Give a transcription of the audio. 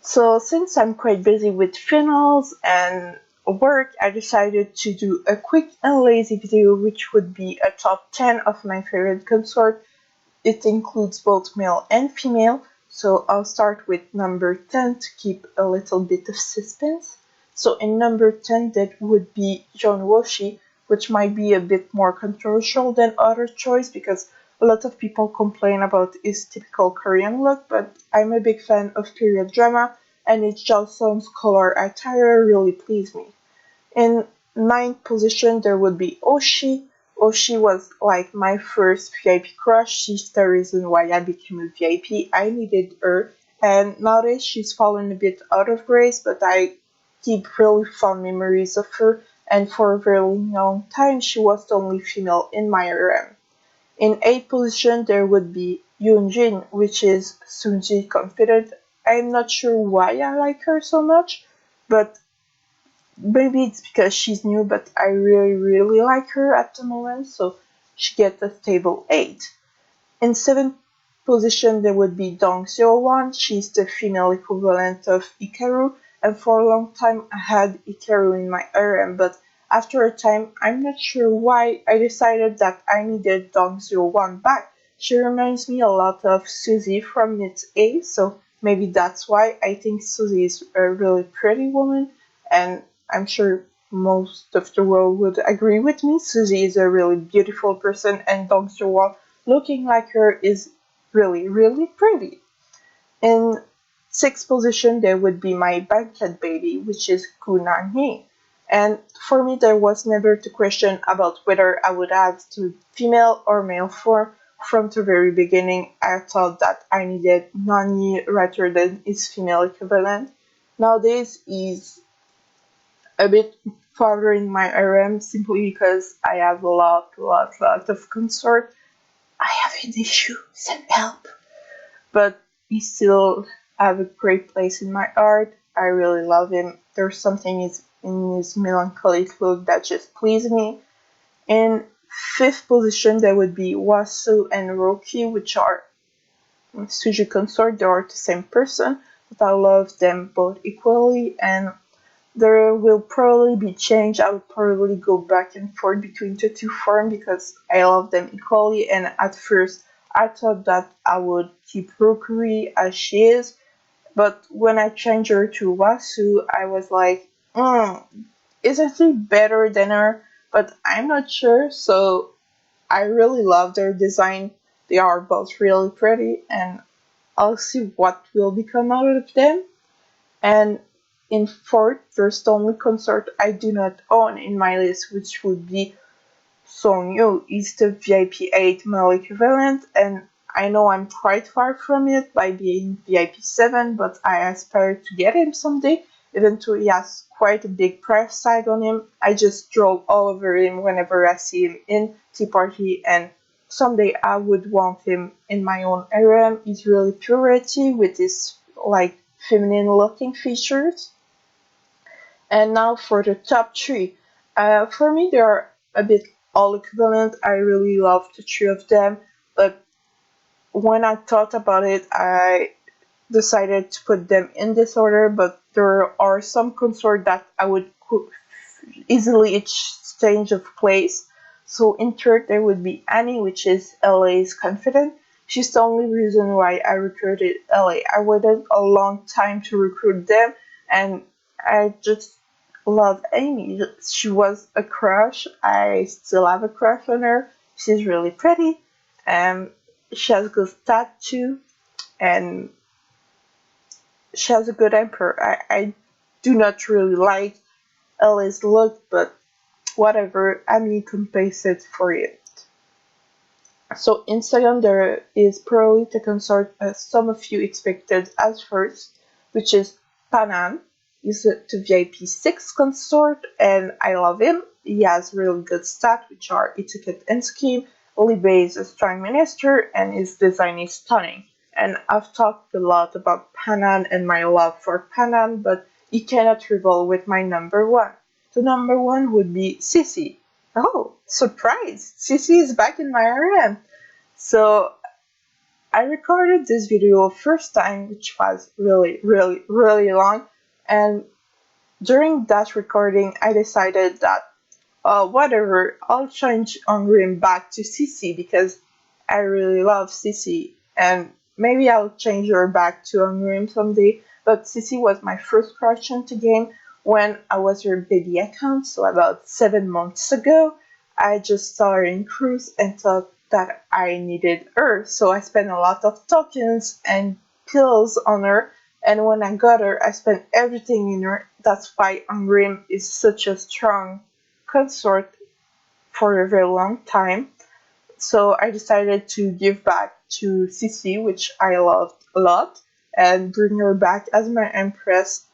So since I'm quite busy with finals and work, I decided to do a quick and lazy video which would be a top 10 of my favorite consort. It includes both male and female, so I'll start with number 10 to keep a little bit of suspense. So in number 10 that would be John Woshi, which might be a bit more controversial than other choice because a lot of people complain about his typical Korean look, but I'm a big fan of period drama and his Joson's color attire really pleased me. In ninth position, there would be Oshi. Oshi was like my first VIP crush. She's the reason why I became a VIP. I needed her, and nowadays she's fallen a bit out of grace, but I keep really fond memories of her. And for a very long time, she was the only female in my RM. In eighth position, there would be Yoonjin, which is Sunji confident. I'm not sure why I like her so much, but maybe it's because she's new, but I really like her at the moment, so she gets a stable 8. In 7th position, there would be Dong 01. She's the female equivalent of Hikaru, and for a long time I had Hikaru in my RM, but after a time, I'm not sure why, I decided that I needed Dong 01 back. She reminds me a lot of Suzy from Knit A, so maybe that's why. I think Suzy is a really pretty woman, and I'm sure most of the world would agree with me. Suzy is a really beautiful person, and Dong 01 looking like her is really pretty. In sixth position, there would be my banquet baby, which is Kunani. And for me, there was never the question about whether I would have the female or male form. From the very beginning, I thought that I needed Nani rather than its female equivalent. Nowadays, he's a bit farther in my RM simply because I have a lot of consort. I have an issue, send help. But he still have a great place in my heart. I really love him. There's something in his melancholic look that just pleases me. In fifth position, there would be Wasu and Roki, which are Suji consort. They are the same person, but I love them both equally, and there will probably be change. I would probably go back and forth between the two forms because I love them equally. And at first, I thought that I would keep Rokuri as she is, but when I changed her to Wasu, I was like, isn't he better than her? But I'm not sure. So I really love their design. They are both really pretty, and I'll see what will become out of them. And in fourth, there's the only consort I do not own in my list, which would be Songyu. Is the VIP 8 male equivalent, and I know I'm quite far from it by being VIP 7, but I aspire to get him someday, even though he has quite a big price tag on him. I just drool all over him whenever I see him in Tea Party, and someday I would want him in my own RM. He's really purity with his like feminine looking features. And now for the top three. For me, they are a bit all equivalent. I really love the three of them, but when I thought about it, I decided to put them in this order. But there are some consort that I would easily exchange of place. So in third, there would be Annie, which is LA's confidant. She's the only reason why I recruited LA. I waited a long time to recruit them, and I just love Amy. She was a crush. I still have a crush on her. She's really pretty. Um, she has a good tattoo, and she has a good emperor. I do not really like LA's look, but whatever. Amy compensated for it. So in second, there is probably the consort some of you expected as first, which is Panan. He's the VIP 6 consort, and I love him. He has really good stats, which are etiquette and scheme. Libe is a strong minister, and his design is stunning. And I've talked a lot about Panan and my love for Panan, but he cannot rival with my number one. The number one would be Sissy. Oh, surprise! Sissy is back in my RM. So I recorded this video first time, which was really, really, really long. And during that recording, I decided that whatever, I'll change Ongrim back to Sissy because I really love Sissy, and maybe I'll change her back to Ongrim someday. But Sissy was my first crush into game when I was her baby account, so about 7 months ago. I just saw her in Cruise and thought that I needed her, so I spent a lot of tokens and pills on her. And when I got her, I spent everything in her. That's why Ongrim is such a strong consort for a very long time. So I decided to give back to Sissy, which I loved a lot, and bring her back as my empress